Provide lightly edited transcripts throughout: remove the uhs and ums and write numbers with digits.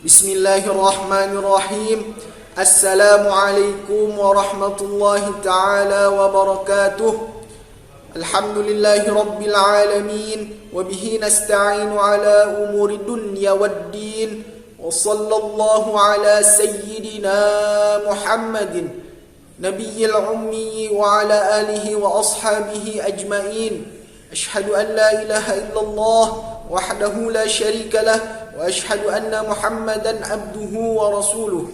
Bismillahirrahmanirrahim. Assalamualaikum warahmatullahi ta'ala wabarakatuh. Alhamdulillahi rabbil alamin. Wabihi nasta'inu ala umuri dunya waddin. Wa sallallahu ala sayyidina Muhammadin Nabiyyil ummi wa ala alihi wa ashabihi ajma'in. Ashhadu an la ilaha illallah wahdahu la sharika lah. وأشهد أن محمدا عبده ورسوله.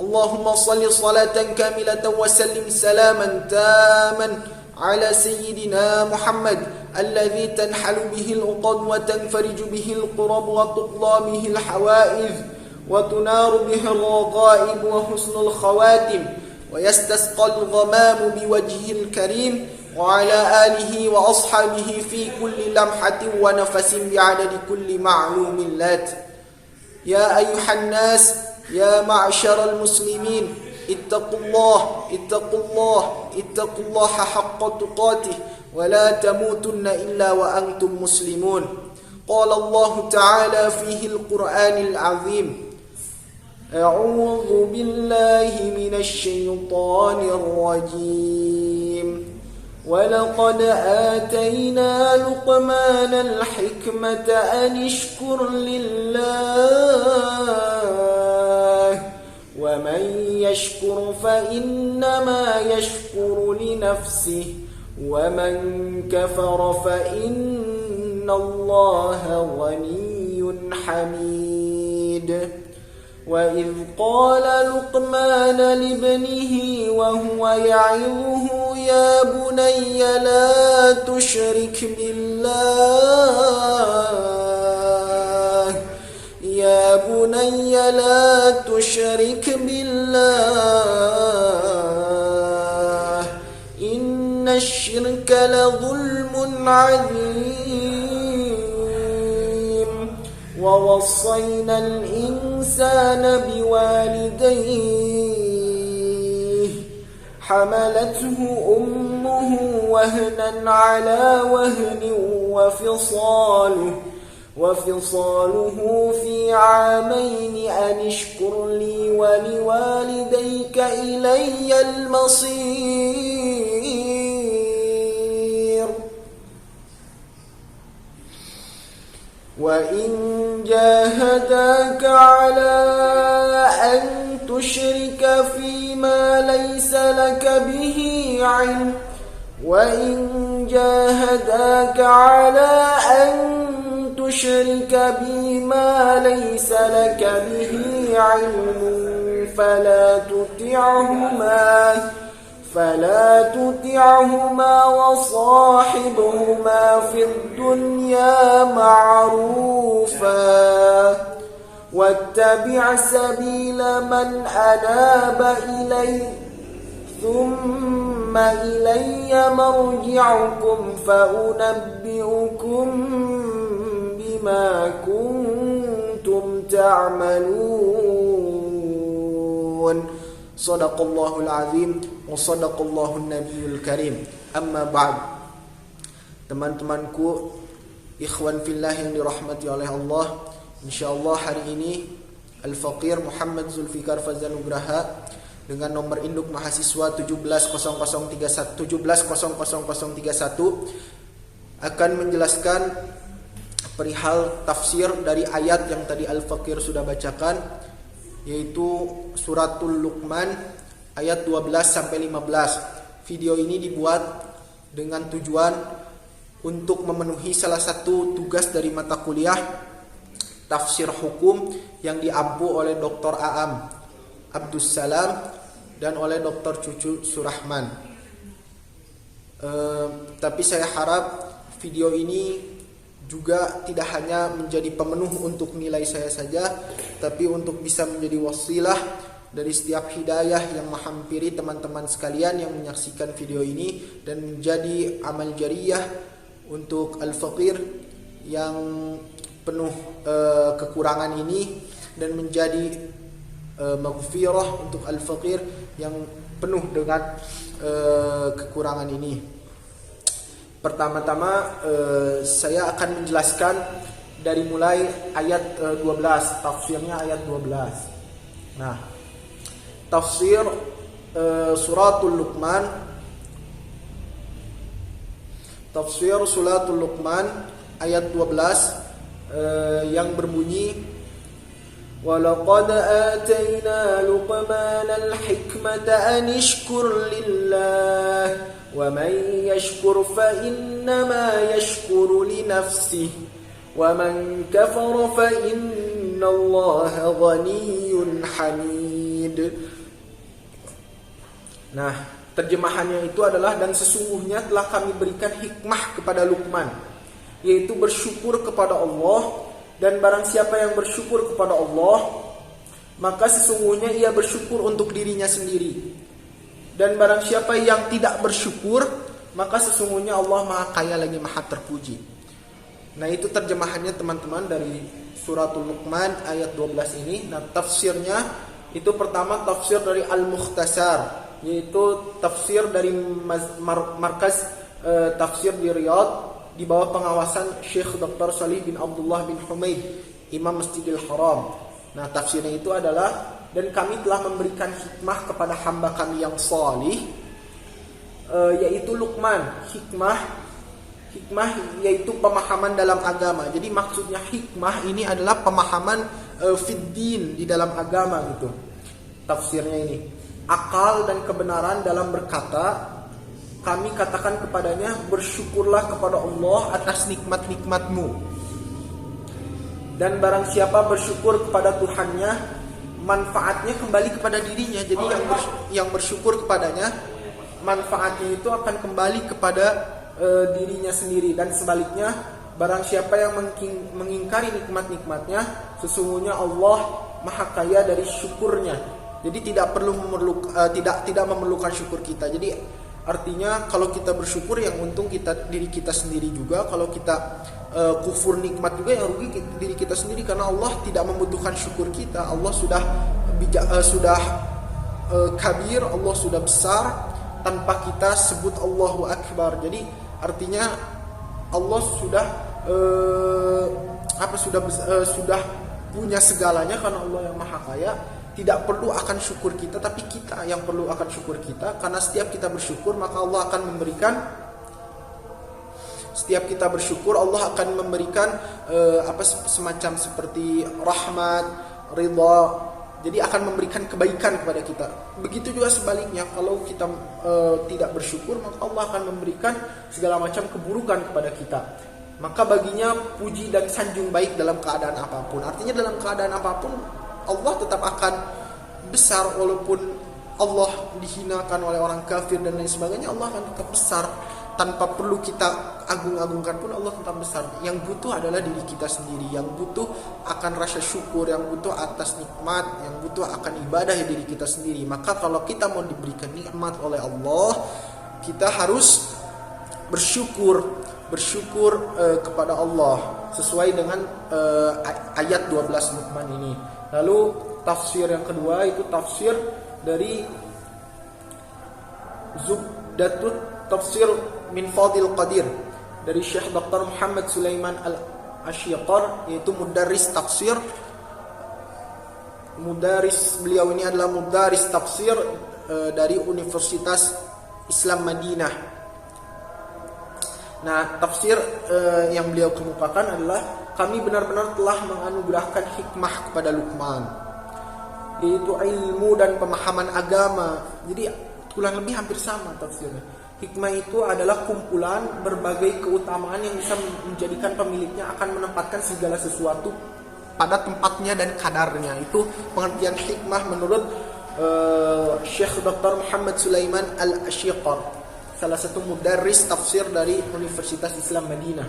اللهم صل صلاة كاملة وسلم سلاما تاما على سيدنا محمد الذي تنحل به العقد وتنفرج به القرب وتقضى به الحوائج وتنار به الرغائب وحسن الخواتم ويستسقى الغمام بوجهه الكريم وعلى آله وأصحابه في كل لمحة ونفس بعدد كل معلوم لات. يا أيها الناس يا معشر المسلمين اتقوا الله حق تقاته ولا تموتن إلا وأنتم مسلمون. قال الله تعالى فيه القرآن العظيم: أعوذ بالله من الشيطان الرجيم. ولقد آتينا لقمان الحكمة أن اشكر لله ومن يشكر فإنما يشكر لنفسه ومن كفر فإن الله غني حميد. وإذ قال لقمان لابنه وهو يعظه يا بني لا تشرك بالله إن الشرك لظلم عظيم. ووصينا الإنسان بوالديه حملته أمه وهنا على وهن وفصاله في عامين أن اشكر لي ولوالديك إلي المصير. وإن جاهداك على أن تشرك فيما ليس لك به علم فلا تطعهما وصاحبهما في الدنيا معروفا واتبع سبيل من أناب إلي ثم إلي مرجعكم فأنبئكم بما كنتم تعملون. Sadaqallahul azim wa sadaqallahun nabiyul karim. Amma ba'd. Teman-temanku, ikhwan fillah yang dirahmati oleh Allah, insyaallah hari ini Al-Faqir Muhammad Zulfikar Fazal Nugraha dengan nomor induk mahasiswa 17000031 akan menjelaskan perihal tafsir dari ayat yang tadi Al-Faqir sudah bacakan, yaitu suratul Luqman ayat 12 sampai 15. Video ini dibuat dengan tujuan untuk memenuhi salah satu tugas dari mata kuliah tafsir hukum yang diampu oleh Dr. Aam Abdus Salam dan oleh Dr. Cucu Surahman. Tapi saya harap video ini juga tidak hanya menjadi pemenuh untuk nilai saya saja, tapi untuk bisa menjadi wasilah dari setiap hidayah yang menghampiri teman-teman sekalian yang menyaksikan video ini, dan menjadi amal jariyah untuk Al-Faqir yang penuh kekurangan ini, dan menjadi maghfirah untuk Al-Faqir yang penuh dengan kekurangan ini. Pertama-tama saya akan menjelaskan dari mulai ayat 12, tafsirnya ayat 12. Nah, tafsir suratul Luqman, tafsir suratul Luqman ayat 12 yang berbunyi, وَلَقَدْ آتَيْنَا لُقْمَانَ الْحِكْمَةَ أَنِ اشْكُرْ لِلَّهِ وَمَنْ يَشْكُرْ فَإِنَّمَا يَشْكُرُ لِنَفْسِهِ وَمَنْ كَفَرَ فَإِنَّ اللَّهَ غَنِيٌّ حَمِيدٌ. Nah, terjemahannya itu adalah, dan sesungguhnya telah kami berikan hikmah kepada Luqman, yaitu bersyukur kepada Allah. Dan barang siapa yang bersyukur kepada Allah, maka sesungguhnya ia bersyukur untuk dirinya sendiri. Dan barang siapa yang tidak bersyukur, maka sesungguhnya Allah Maha Kaya lagi Maha Terpuji. Nah, itu terjemahannya teman-teman dari suratul Luqman ayat 12 ini. Nah, tafsirnya itu pertama tafsir dari Al-Mukhtasar, yaitu tafsir dari markas tafsir di Riyadh di bawah pengawasan Syekh Dr. Salih bin Abdullah bin Humaid, Imam Masjidil Haram. Nah, tafsirnya itu adalah, dan kami telah memberikan hikmah kepada hamba kami yang salih, yaitu Luqman. Hikmah yaitu pemahaman dalam agama. Jadi maksudnya hikmah ini adalah pemahaman fiddin, di dalam agama gitu. Tafsirnya ini, akal dan kebenaran dalam berkata, kami katakan kepadanya, bersyukurlah kepada Allah atas nikmat-nikmatmu. Dan barang siapa bersyukur kepada Tuhannya, manfaatnya kembali kepada dirinya. Jadi yang bersyukur kepadanya, manfaatnya itu akan kembali kepada dirinya sendiri. Dan sebaliknya, barang siapa yang mengingkari nikmat-nikmatnya, sesungguhnya Allah Maha Kaya dari syukurnya. Jadi tidak memerlukan syukur kita. Jadi artinya kalau kita bersyukur, yang untung diri kita sendiri juga. Kalau kita kufur nikmat juga, yang rugi diri kita sendiri, karena Allah tidak membutuhkan syukur kita. Allah sudah kabir, Allah sudah besar tanpa kita sebut Allahu Akbar. Jadi artinya Allah sudah punya segalanya, karena Allah yang Maha Kaya. Tidak perlu akan syukur kita, tapi kita yang perlu akan syukur kita. Karena setiap kita bersyukur, maka Allah akan memberikan. Setiap kita bersyukur, Allah akan memberikan semacam seperti rahmat, ridha. Jadi akan memberikan kebaikan kepada kita. Begitu juga sebaliknya, kalau kita tidak bersyukur, maka Allah akan memberikan segala macam keburukan kepada kita. Maka baginya puji dan sanjung baik dalam keadaan apapun. Artinya dalam keadaan apapun, Allah tetap akan besar. Walaupun Allah dihinakan oleh orang kafir dan lain sebagainya, Allah akan tetap besar. Tanpa perlu kita agung-agungkan pun, Allah tetap besar. Yang butuh adalah diri kita sendiri. Yang butuh akan rasa syukur, yang butuh atas nikmat, yang butuh akan ibadah diri kita sendiri. Maka kalau kita mau diberikan nikmat oleh Allah, kita harus bersyukur kepada Allah sesuai dengan ayat 12 Luqman ini. Lalu tafsir yang kedua itu tafsir dari Zubdatut Tafsir min Fadil Qadir dari Syekh Dr. Muhammad Sulaiman Al-Ashiqar, yaitu mudarris tafsir. Beliau ini adalah mudarris tafsir dari Universitas Islam Madinah. Nah, tafsir yang beliau kemukakan adalah, kami benar-benar telah menganugerahkan hikmah kepada Luqman, yaitu ilmu dan pemahaman agama. Jadi kurang lebih hampir sama tafsirnya. Hikmah itu adalah kumpulan berbagai keutamaan yang bisa menjadikan pemiliknya akan menempatkan segala sesuatu pada tempatnya dan kadarnya. Itu pengertian hikmah menurut Syekh Dr. Muhammad Sulaiman Al-Ashiqar, salah satu mudarris tafsir dari Universitas Islam Madinah.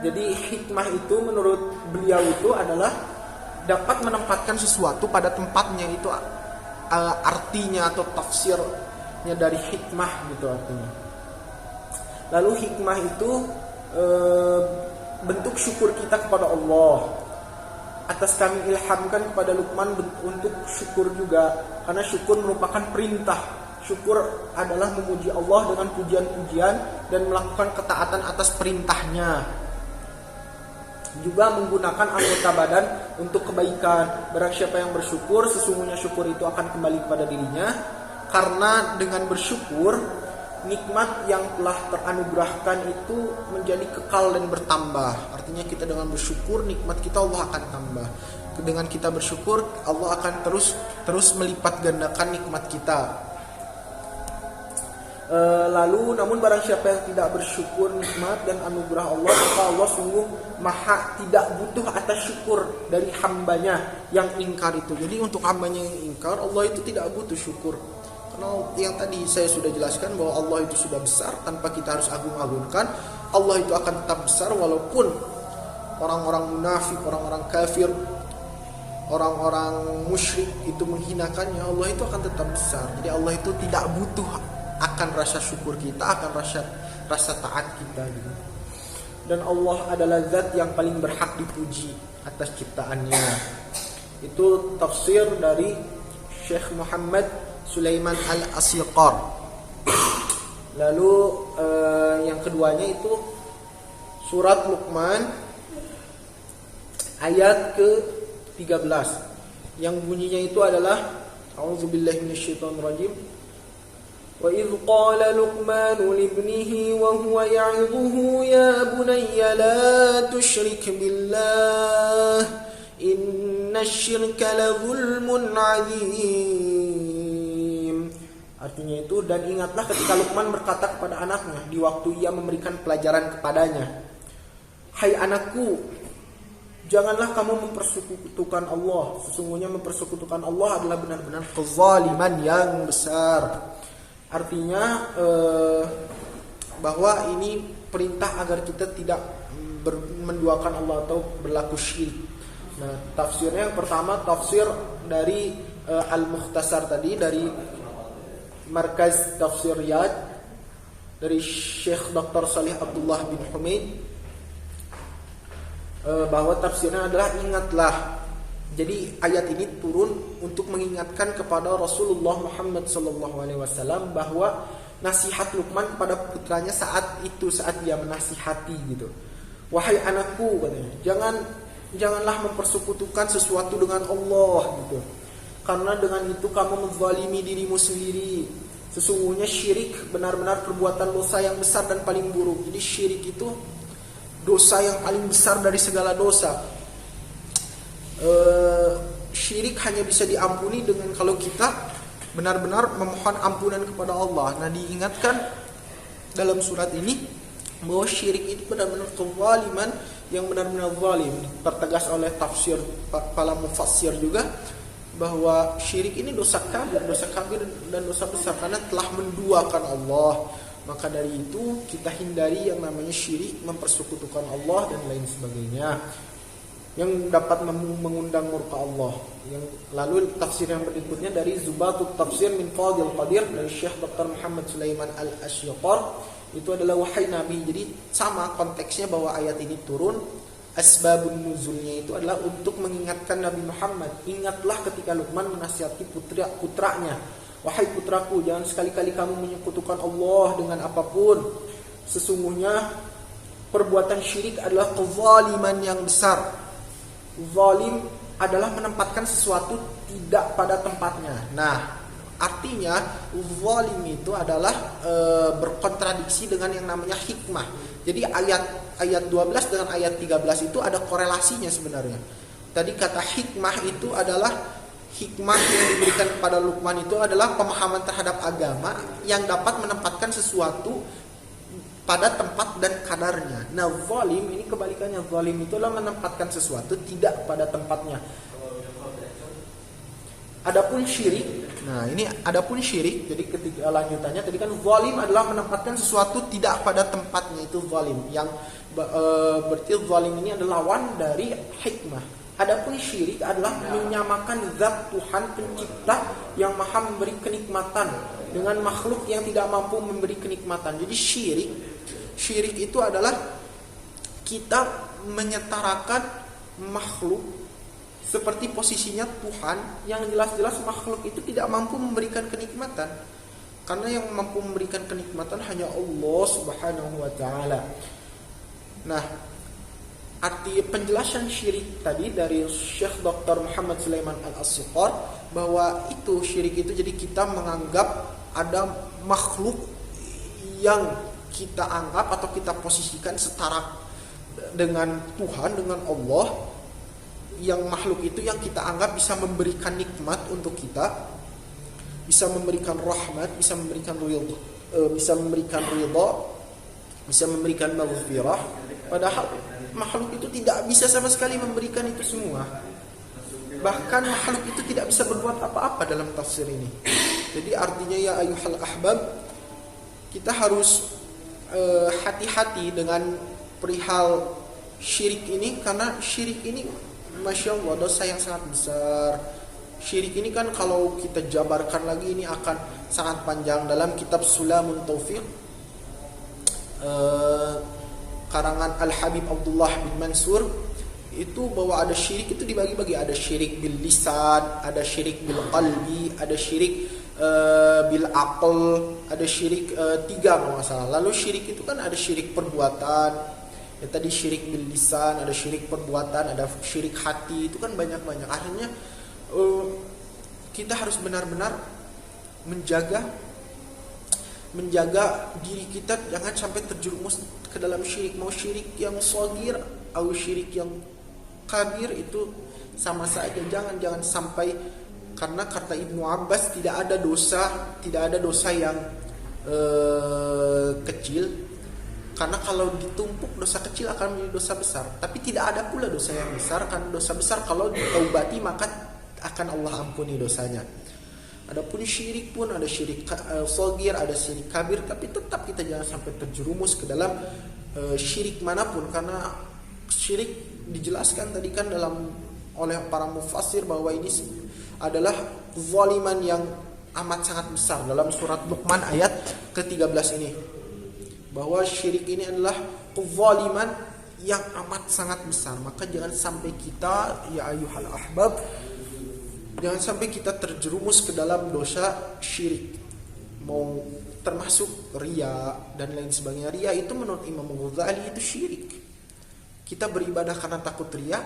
Jadi hikmah itu menurut beliau itu adalah dapat menempatkan sesuatu pada tempatnya. Itu artinya atau tafsirnya dari hikmah gitu artinya. Lalu hikmah itu bentuk syukur kita kepada Allah. Atas kami ilhamkan kepada Luqman untuk syukur juga, karena syukur merupakan perintah. Syukur adalah memuji Allah dengan pujian-pujian dan melakukan ketaatan atas perintahnya. juga menggunakan anggota badan untuk kebaikan. Barang siapa yang bersyukur, sesungguhnya syukur itu akan kembali kepada dirinya, karena dengan bersyukur nikmat yang telah teranugerahkan itu menjadi kekal dan bertambah. Artinya kita dengan bersyukur, nikmat kita Allah akan tambah. Dengan kita bersyukur, Allah akan terus melipat gandakan nikmat kita. Lalu namun barang siapa yang tidak bersyukur nikmat dan anugerah Allah, maka Allah sungguh maha tidak butuh atas syukur dari hambanya yang ingkar itu. Jadi untuk hambanya yang ingkar, Allah itu tidak butuh syukur. Karena yang tadi saya sudah jelaskan bahwa Allah itu sudah besar, tanpa kita harus agung-agungkan. Allah itu akan tetap besar walaupun orang-orang munafik, orang-orang kafir, orang-orang musyrik itu menghinakannya, Allah itu akan tetap besar. Jadi Allah itu tidak butuh akan rasa syukur kita, akan rasa taat kita gitu. Dan Allah adalah zat yang paling berhak dipuji atas ciptaannya. Itu tafsir dari Syekh Muhammad Sulaiman Al-Asyiqar. Lalu yang keduanya itu surat Luqman ayat ke-13 yang bunyinya itu adalah A'udzubillahi minasyaitonirrajim. وَإِذْ قَالَ لُقْمَانُ لِابْنِهِ وَهُوَ يَعِظُهُ يَا بُنَيَّ لَا تُشْرِكْ بِاللَّهِ إِنَّ الشِّرْكَ لَظُلْمٌ عَظِيمٌ. Artinya itu, dan ingatlah ketika Luqman berkata kepada anaknya di waktu ia memberikan pelajaran kepadanya, "Hai anakku, janganlah kamu mempersekutukan Allah. Sesungguhnya mempersekutukan Allah adalah benar-benar kezaliman yang besar." Artinya bahwa ini perintah agar kita tidak menduakan Allah atau berlaku syirik. Nah, tafsirnya yang pertama tafsir dari Al-Mukhtasar tadi, dari Markaz Tafsir Riyadh, dari Syekh Dr. Salih Abdullah bin Humaid, bahwa tafsirnya adalah ingatlah. Jadi ayat ini turun untuk mengingatkan kepada Rasulullah Muhammad SAW bahwa nasihat Luqman kepada putranya saat dia menasihati gitu. Wahai anakku, katanya, janganlah mempersekutukan sesuatu dengan Allah gitu. Karena dengan itu kamu menzalimi dirimu sendiri. Sesungguhnya syirik benar-benar perbuatan dosa yang besar dan paling buruk. Jadi syirik itu dosa yang paling besar dari segala dosa. Syirik hanya bisa diampuni dengan kalau kita benar-benar memohon ampunan kepada Allah. Nah, diingatkan dalam surat ini bahwa syirik itu benar-benar kezaliman yang benar-benar zalim. Dipertegas oleh tafsir para mufassir juga bahwa syirik ini dosa kabir dan dosa besar karena telah menduakan Allah. Maka dari itu kita hindari yang namanya syirik, mempersekutukan Allah dan lain sebagainya yang dapat mengundang murka Allah. Yang lalu tafsir yang berikutnya dari Zubatut Tafsir min Fadil Qadir dari Syekh Dr. Muhammad Sulaiman Al-Asyiqar, itu adalah wahai Nabi. Jadi sama konteksnya bahwa ayat ini turun, asbabun nuzulnya itu adalah untuk mengingatkan Nabi Muhammad. Ingatlah ketika Luqman menasihati putranya, wahai putraku, jangan sekali-kali kamu menyekutukan Allah dengan apapun. Sesungguhnya perbuatan syirik adalah kezaliman yang besar. Zalim adalah menempatkan sesuatu tidak pada tempatnya. Nah, artinya zalim itu adalah berkontradiksi dengan yang namanya hikmah. Jadi ayat 12 dengan ayat 13 itu ada korelasinya sebenarnya. Tadi kata hikmah itu adalah hikmah yang diberikan kepada Luqman itu adalah pemahaman terhadap agama yang dapat menempatkan sesuatu pada tempat dan kadarnya. Nah, zalim ini kebalikannya. Zalim itu adalah menempatkan sesuatu tidak pada tempatnya. Adapun syirik, jadi ketika lanjutannya tadi kan zalim adalah menempatkan sesuatu tidak pada tempatnya, itu zalim. Yang berarti zalim ini adalah lawan dari hikmah. Adapun syirik adalah menyamakan zat Tuhan pencipta yang maha memberi kenikmatan dengan makhluk yang tidak mampu memberi kenikmatan. Jadi syirik itu adalah kita menyetarakan makhluk seperti posisinya Tuhan, yang jelas-jelas makhluk itu tidak mampu memberikan kenikmatan. Karena yang mampu memberikan kenikmatan hanya Allah Subhanahu wa taala. Nah, arti penjelasan syirik tadi dari Syekh Dr. Muhammad Sulaiman Al-As-Suqar, bahwa itu syirik itu jadi kita menganggap ada makhluk yang kita anggap atau kita posisikan setara dengan Tuhan, dengan Allah, yang makhluk itu yang kita anggap bisa memberikan nikmat untuk kita, bisa memberikan rahmat, bisa memberikan ridha, bisa memberikan maghfirah, padahal makhluk itu tidak bisa sama sekali memberikan itu semua. Bahkan makhluk itu tidak bisa berbuat apa-apa dalam tafsir ini. Jadi artinya ya ayyuhal ahbab, kita harus hati-hati dengan perihal syirik ini, karena syirik ini Masya Allah dosa yang sangat besar. Syirik ini kan kalau kita jabarkan lagi ini akan sangat panjang. Dalam kitab Sulamun Taufiq karangan Al-Habib Abdullah bin Mansur, itu bahwa ada syirik itu dibagi-bagi. Ada syirik bil lisan, ada syirik bil qalbi, ada syirik bil aql, ada syirik 3 kalau nggak salah. Lalu syirik itu kan ada syirik perbuatan, ya tadi syirik bil lisan, ada syirik perbuatan, ada syirik hati, itu kan banyak-banyak. Akhirnya kita harus benar-benar menjaga diri kita jangan sampai terjerumus ke dalam syirik, mau syirik yang shagir atau syirik yang kabir, itu sama saja. Jangan sampai, karena kata Ibnu Abbas tidak ada dosa yang kecil, karena kalau ditumpuk dosa kecil akan menjadi dosa besar. Tapi tidak ada pula dosa yang besar, karena dosa besar kalau ditaubati maka akan Allah ampuni dosanya. Adapun syirik pun ada syirik shagir, ada syirik kabir, tapi tetap kita jangan sampai terjerumus ke dalam syirik manapun, karena syirik dijelaskan tadi kan oleh para mufassir bahwa ini adalah zaliman yang amat sangat besar. Dalam surat Luqman ayat ke-13 ini, bahwa syirik ini adalah kezaliman yang amat sangat besar. Maka jangan sampai kita, ya ayyuhal ahbab, jangan sampai kita terjerumus ke dalam dosa syirik, mau termasuk riya dan lain sebagainya. Riya itu menurut Imam Ghazali itu syirik. Kita beribadah karena takut riya,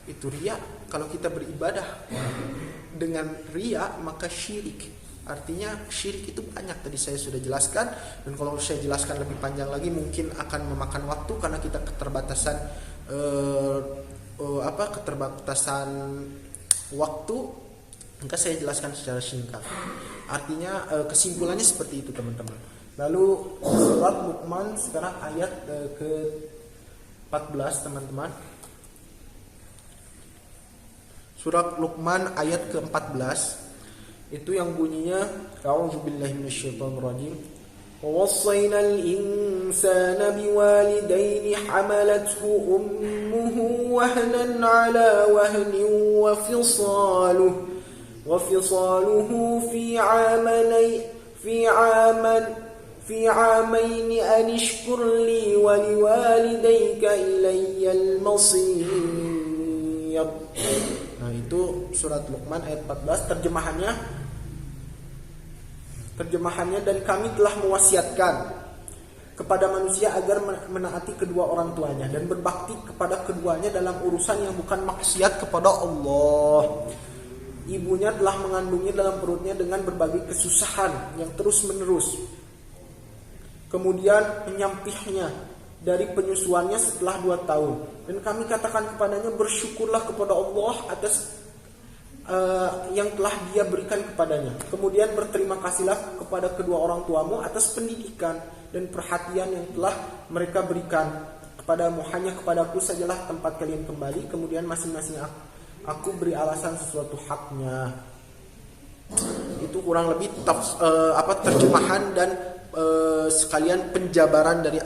itu riya. Kalau kita beribadah dengan riya maka syirik. Artinya syirik itu banyak, tadi saya sudah jelaskan, dan kalau saya jelaskan lebih panjang lagi mungkin akan memakan waktu karena kita keterbatasan waktu. Maka saya jelaskan secara singkat. Artinya kesimpulannya seperti itu teman-teman. Lalu surat Luqman sekarang ayat ke-14 teman-teman. Surat Luqman ayat ke-14 itu yang bunyinya a'udzubillahi minasyaitonirrajim. وَوَصَّيْنَا الْإِنسَانَ بِوَالِدَيْهِ حَمَلَتْهُ أُمُّهُ وَهْنًا عَلَى وَهْنٍ وفصاله في عامين أن اشكر لي ولوالديك إلي المصير. Nah itu surat Luqman ayat 14. Terjemahannya, dan kami telah mewasiatkan kepada manusia agar menaati kedua orang tuanya dan berbakti kepada keduanya dalam urusan yang bukan maksiat kepada Allah. Ibunya telah mengandungnya dalam perutnya dengan berbagai kesusahan yang terus menerus. Kemudian menyampihnya dari penyusuannya setelah 2 tahun. Dan kami katakan kepadanya, bersyukurlah kepada Allah atas yang telah Dia berikan kepadanya. Kemudian berterima kasihlah kepada kedua orang tuamu atas pendidikan dan perhatian yang telah mereka berikan kepadamu. Hanya kepadaku sajalah tempat kalian kembali. Kemudian masing-masing aku beri alasan sesuatu haknya. Itu kurang lebih terjemahan dan sekalian penjabaran dari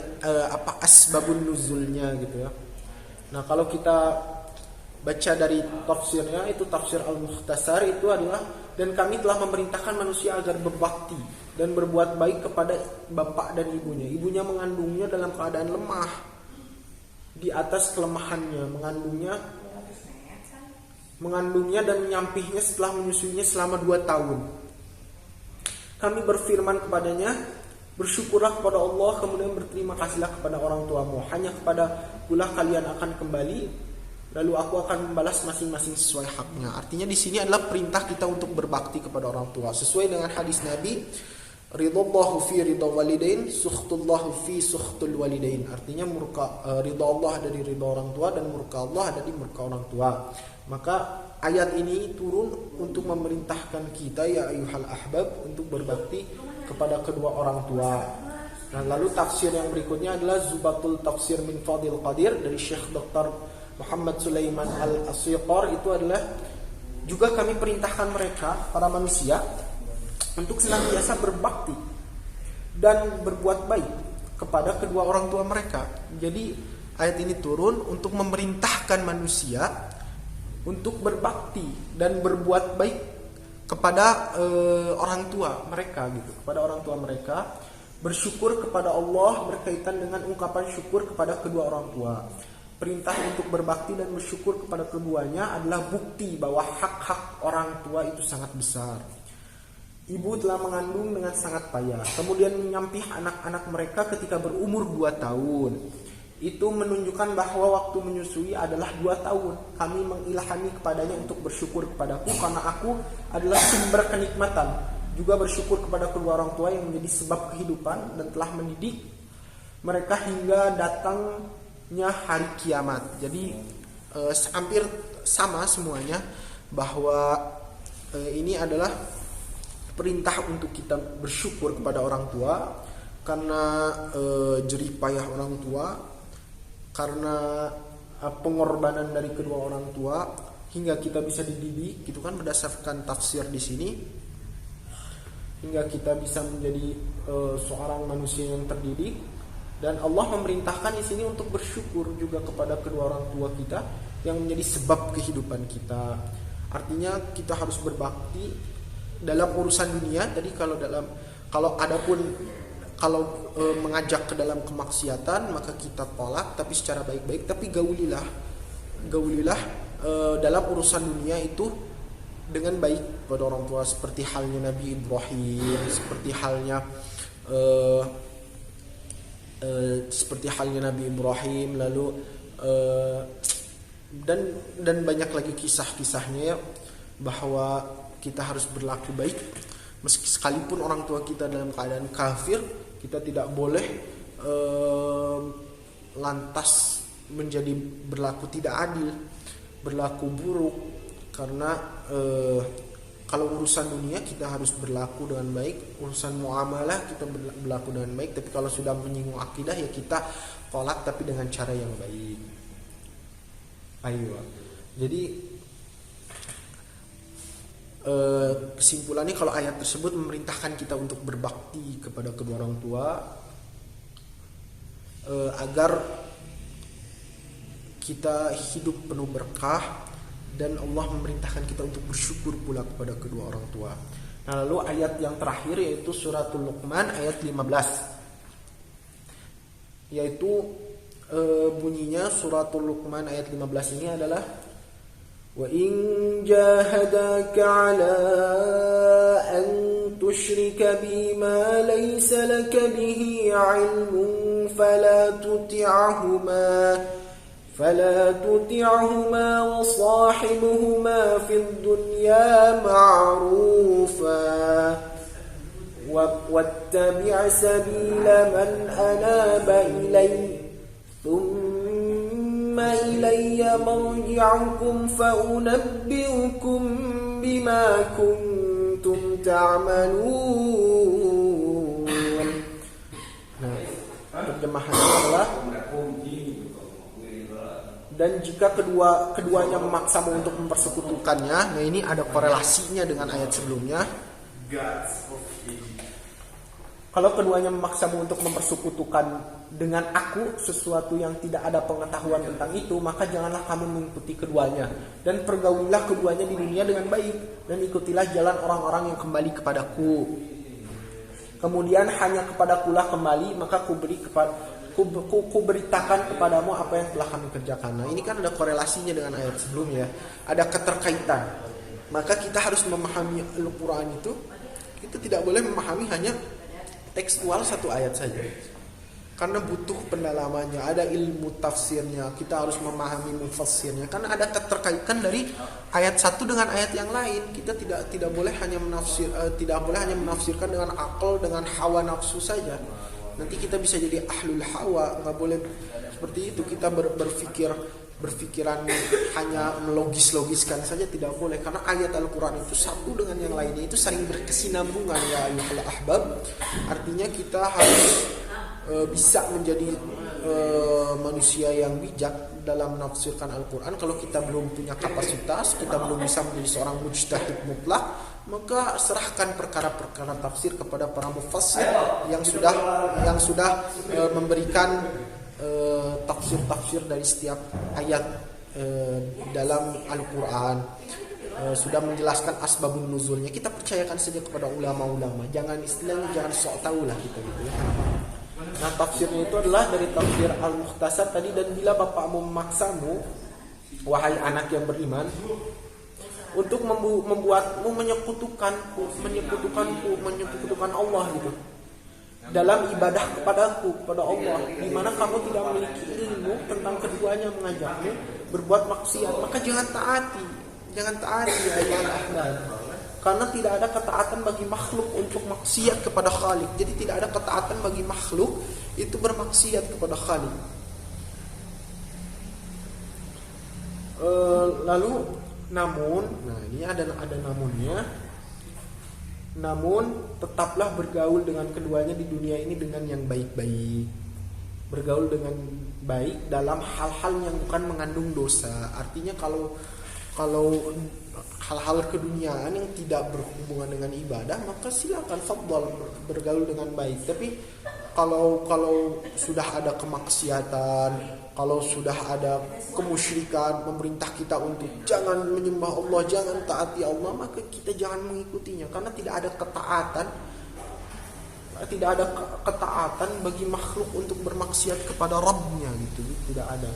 asbabun nuzulnya gitu ya. Nah kalau kita baca dari tafsirnya, itu tafsir Al-Mukhtasar, itu adalah, dan kami telah memerintahkan manusia agar berbakti dan berbuat baik kepada bapak dan ibunya. Ibunya mengandungnya dalam keadaan lemah, di atas kelemahannya, mengandungnya dan menyampihnya setelah menyusuinya selama 2 tahun. Kami berfirman kepadanya, Bersyukurlah kepada Allah, kemudian berterima kasihlah kepada orang tuamu. Hanya kepada kulah kalian akan kembali, lalu aku akan membalas masing-masing sesuai haknya. Artinya di sini adalah perintah kita untuk berbakti kepada orang tua sesuai dengan hadis Nabi, ridallahu fi ridha walidain, sukhtullahu fi sukhtul walidain. Artinya ridha Allah ada di ridha orang tua dan murka Allah ada di murka orang tua. Maka ayat ini turun untuk memerintahkan kita ya ayyuhal ahbab untuk berbakti kepada kedua orang tua. Nah, lalu tafsir yang berikutnya adalah Zubatul Tafsir min Fadil Qadir dari Syekh Dr. Muhammad Sulaiman Al-Asyiqar. Itu adalah juga kami perintahkan mereka, para manusia, untuk senantiasa berbakti dan berbuat baik kepada kedua orang tua mereka. Jadi ayat ini turun untuk memerintahkan manusia untuk berbakti dan berbuat baik kepada orang tua mereka gitu, kepada orang tua mereka, bersyukur kepada Allah berkaitan dengan ungkapan syukur kepada kedua orang tua. Perintah untuk berbakti dan bersyukur kepada keduanya adalah bukti bahwa hak-hak orang tua itu sangat besar. Ibu telah mengandung dengan sangat payah, kemudian menyampih anak-anak mereka ketika berumur 2 tahun. Itu menunjukkan bahwa waktu menyusui adalah 2 tahun. Kami mengilhami kepadanya untuk bersyukur kepadaku karena aku adalah sumber kenikmatan. Juga bersyukur kepada kedua orang tua yang menjadi sebab kehidupan dan telah mendidik mereka hingga datangnya hari kiamat. Jadi hampir sama semuanya, bahwa ini adalah perintah untuk kita bersyukur kepada orang tua karena jerih payah orang tua, karena pengorbanan dari kedua orang tua hingga kita bisa dididik, gitu kan, berdasarkan tafsir di sini, hingga kita bisa menjadi seorang manusia yang terdidik. Dan Allah memerintahkan di sini untuk bersyukur juga kepada kedua orang tua kita yang menjadi sebab kehidupan kita. Artinya kita harus berbakti dalam urusan dunia. Jadi kalau mengajak ke dalam kemaksiatan maka kita tolak, tapi secara baik-baik. Tapi gaulilah dalam urusan dunia itu dengan baik pada orang tua, seperti halnya Nabi Ibrahim, lalu dan banyak lagi kisah-kisahnya bahwa kita harus berlaku baik meski sekalipun orang tua kita dalam keadaan kafir. Kita tidak boleh lantas menjadi berlaku tidak adil, berlaku buruk, karena kalau urusan dunia kita harus berlaku dengan baik, urusan muamalah kita berlaku dengan baik, tapi kalau sudah menyinggung akidah ya kita tolak, tapi dengan cara yang baik. Ayo. Jadi kesimpulannya, kalau ayat tersebut memerintahkan kita untuk berbakti kepada kedua orang tua agar kita hidup penuh berkah, dan Allah memerintahkan kita untuk bersyukur pula kepada kedua orang tua. Nah, lalu ayat yang terakhir yaitu suratul Luqman ayat 15, yaitu bunyinya suratul Luqman ayat 15 ini adalah وَإِنْ جَاهَدَاكَ عَلَىٰ أَنْ تُشْرِكَ بِي مَا لَيْسَ لَكَ بِهِ عِلْمٌ فَلَا تُطِعْهُمَا وَصَاحِبْهُمَا فِي الدُّنْيَا مَعْرُوفًا وَاتَّبِعْ سَبِيلَ مَنْ أَنَابَ إِلَيَّ ثُمَّ إِلَيَّ مَرْجِعُكُمْ فَأُنَبِّئُكُمْ بِمَا كُنْتُمْ تَعْمَلُونَ. Nah, terjemahannya adalah, dan jika keduanya memaksamu untuk mempersekutukannya. Nah, ini ada korelasinya dengan ayat sebelumnya. Kalau keduanya memaksamu untuk mempersekutukan dengan aku sesuatu yang tidak ada pengetahuan tentang itu, maka janganlah kamu mengikuti keduanya, dan pergaulilah keduanya di dunia dengan baik, dan ikutilah jalan orang-orang yang kembali kepadaku. Kemudian hanya kepadakulah kembali, maka kuberitakan kepadamu apa yang telah kami kerjakan. Nah, ini kan ada korelasinya dengan ayat sebelumnya, ada keterkaitan. Maka kita harus memahami Al-Quran itu, kita tidak boleh memahami hanya tekstual satu ayat saja. Karena butuh pendalamannya, ada ilmu tafsirnya, kita harus memahami mufassirnya. Karena ada keterkaitan dari ayat satu dengan ayat yang lain. Kita tidak boleh hanya menafsirkan dengan akal, dengan hawa nafsu saja. Nanti kita bisa jadi ahlul hawa. Nggak boleh seperti itu. Kita berpikiran hanya melogis-logiskan saja, tidak boleh. Karena ayat Al-Quran itu satu dengan yang lainnya itu saling berkesinambungan, ya ayyuhal ahbab. Artinya kita harus bisa menjadi manusia yang bijak dalam menafsirkan Al-Quran. Kalau kita belum punya kapasitas, kita belum bisa menjadi seorang mujtahid mutlak, maka serahkan perkara-perkara tafsir kepada para mufassir yang sudah memberikan tafsir dari setiap ayat dalam Al-Quran, sudah menjelaskan asbabun nuzulnya. Kita percayakan saja kepada ulama-ulama, jangan sok tahu lah kita gitu ya. Nah, tafsirnya itu adalah dari tafsir Al-Mukhtasar tadi. Dan bila bapakmu memaksamu, wahai anak yang beriman, untuk membuatmu menyekutukanku, menyekutukan Allah gitu, dalam ibadah kepada Allah, di mana kamu tidak memiliki ilmu tentang keduanya, mengajakmu berbuat maksiat, maka jangan taati ya ayyuhal ahbab. Karena tidak ada ketaatan bagi makhluk untuk maksiat kepada Khalik. Jadi tidak ada ketaatan bagi makhluk itu bermaksiat kepada Khalik. Namun, nah ini ada namunnya. Namun tetaplah bergaul dengan keduanya di dunia ini dengan yang baik-baik. Bergaul dengan baik dalam hal-hal yang bukan mengandung dosa. Artinya kalau hal-hal keduniaan yang tidak berhubungan dengan ibadah, maka silakan fadhal bergaul dengan baik. Tapi kalau sudah ada kemaksiatan, kalau sudah ada kemusyrikan, memerintah kita untuk jangan menyembah Allah, jangan taati Allah, maka kita jangan mengikutinya. Karena tidak ada ketaatan bagi makhluk untuk bermaksiat kepada Rabbnya gitu, tidak ada.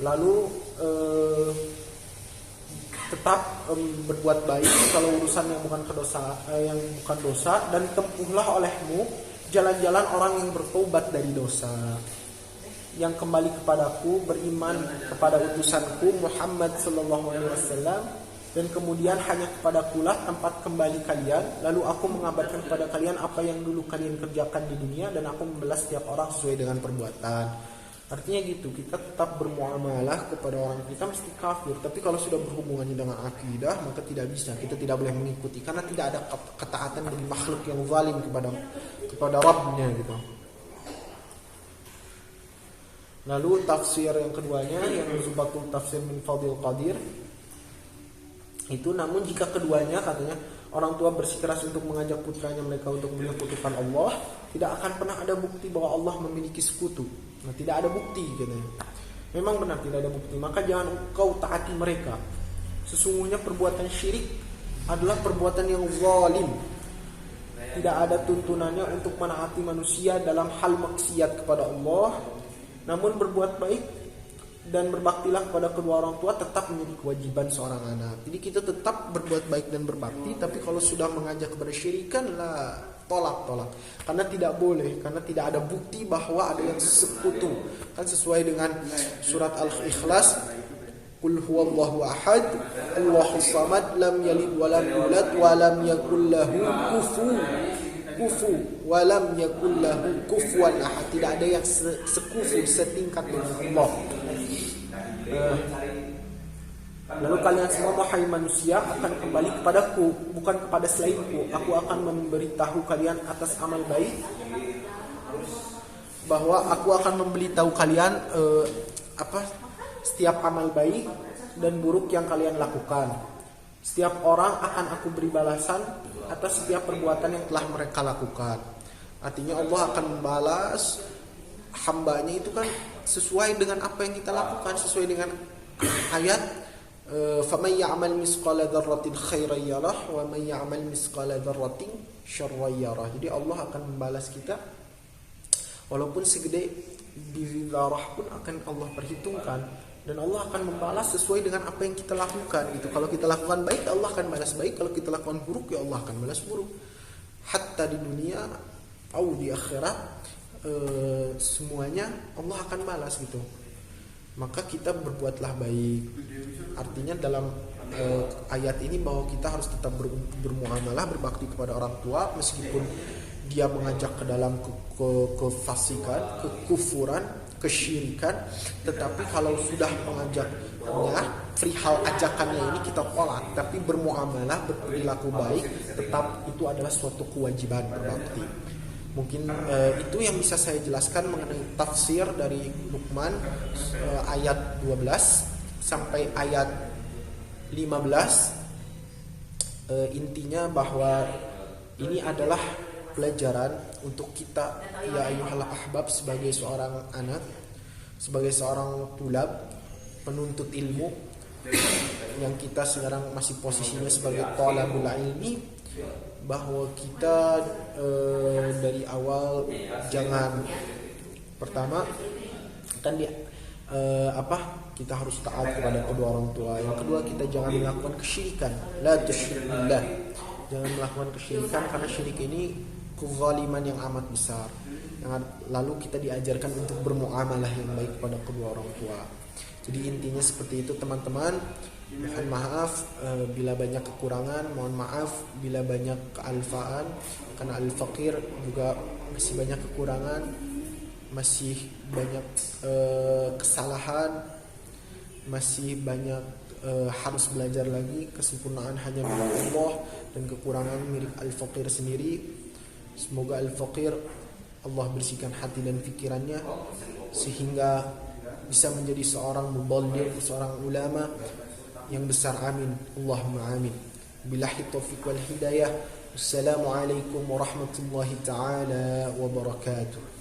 Lalu tetap berbuat baik kalau urusan yang bukan dosa, dan tempuhlah olehmu jalan-jalan orang yang bertobat dari dosa, yang kembali kepadaku, beriman kepada utusanku Muhammad sallallahu alaihi wasallam, dan kemudian hanya kepadakulah tempat kembali kalian. Lalu aku mengabarkan kepada kalian apa yang dulu kalian kerjakan di dunia, dan aku membalas setiap orang sesuai dengan perbuatan. Artinya gitu, kita tetap bermuamalah kepada orang kita mesti kafir. Tapi kalau sudah berhubungannya dengan akidah, maka tidak bisa, kita tidak boleh mengikuti. Karena tidak ada ketaatan bagi makhluk yang zalim kepada Rabbnya gitu. Lalu tafsir yang keduanya, yang Zubatul Tafsir min Fadil Qadir, itu namun jika keduanya, katanya, orang tua bersikeras untuk mengajak putranya mereka untuk menyekutukan Allah, tidak akan pernah ada bukti bahwa Allah memiliki sekutu. Nah, tidak ada bukti katanya. Memang benar tidak ada bukti, maka jangan engkau taati mereka. Sesungguhnya perbuatan syirik adalah perbuatan yang zalim. Tidak ada tuntunannya untuk menaati manusia dalam hal maksiat kepada Allah. Namun berbuat baik dan berbaktilah kepada kedua orang tua tetap menjadi kewajiban seorang anak. Jadi kita tetap berbuat baik dan berbakti, tapi kalau sudah mengajak kepada syirikan lah, tolak. Karena tidak boleh, karena tidak ada bukti bahwa ada yang sekutu. Kan sesuai dengan surat Al-Ikhlas, Qul huwallahu ahad, Allahus samad, lam yalid wa lam yulad wa lam yakul lahu wa lam yakul lahu kufuwan ahad. Tidak ada yang sekufu, setingkat dengan Allah. Lalu kalian semua wahai manusia akan kembali kepadaku, bukan kepada selainku. Aku akan memberitahu kalian atas amal baik, bahwa aku akan memberitahu kalian setiap amal baik dan buruk yang kalian lakukan. Setiap orang akan aku beri balasan atas setiap perbuatan yang telah mereka lakukan. Artinya Allah akan membalas hambanya itu kan sesuai dengan apa yang kita lakukan, sesuai dengan ayat faman ya'mal misqala dzarratin khairan yarah wa man ya'mal misqala dzarratin syarran yarah. Jadi Allah akan membalas kita walaupun segede biji zarah pun akan Allah perhitungkan, dan Allah akan membalas sesuai dengan apa yang kita lakukan gitu. Kalau kita lakukan baik, Allah akan balas baik. Kalau kita lakukan buruk, ya Allah akan balas buruk. hatta di dunia atau di akhirat, semuanya Allah akan balas gitu. Maka kita berbuatlah baik. Artinya dalam ayat ini bahwa kita harus tetap bermuamalah, berbakti kepada orang tua meskipun dia mengajak ke dalam kefasikan, kekufuran, kesyirikan, tetapi kalau sudah mengajaknya, perihal ajakannya ini kita tolak, tapi bermuamalah, berperilaku baik, tetap itu adalah suatu kewajiban berbakti. Mungkin itu yang bisa saya jelaskan mengenai tafsir dari Luqman ayat 12 sampai ayat 15. Intinya bahwa ini adalah pelajaran untuk kita, ya ayyuhal ahbab, sebagai seorang anak, sebagai seorang tulab, penuntut ilmu, yang kita sekarang masih posisinya sebagai thalabul ilmi, bahwa kita dari awal jangan, pertama kan kita harus taat kepada kedua orang tua. Yang kedua, kita jangan melakukan kesyirikan, la tusyrik billah, jangan melakukan kesyirikan, karena syirik ini kezaliman yang amat besar. Lalu kita diajarkan untuk bermuamalah yang baik kepada kedua orang tua. Jadi intinya seperti itu teman-teman. Mohon maaf bila banyak kekurangan, mohon maaf bila banyak kealfaan, karena al-faqir juga masih banyak kekurangan, masih banyak kesalahan, masih banyak harus belajar lagi. Kesempurnaan hanya milik Allah dan kekurangan milik al-faqir sendiri. Semoga al-faqir Allah bersihkan hati dan pikirannya sehingga bisa menjadi seorang muballigh, seorang ulama yang besar. Amin, Allahumma amin. Billahi taufiq wal hidayah. Assalamualaikum warahmatullahi taala wabarakatuh.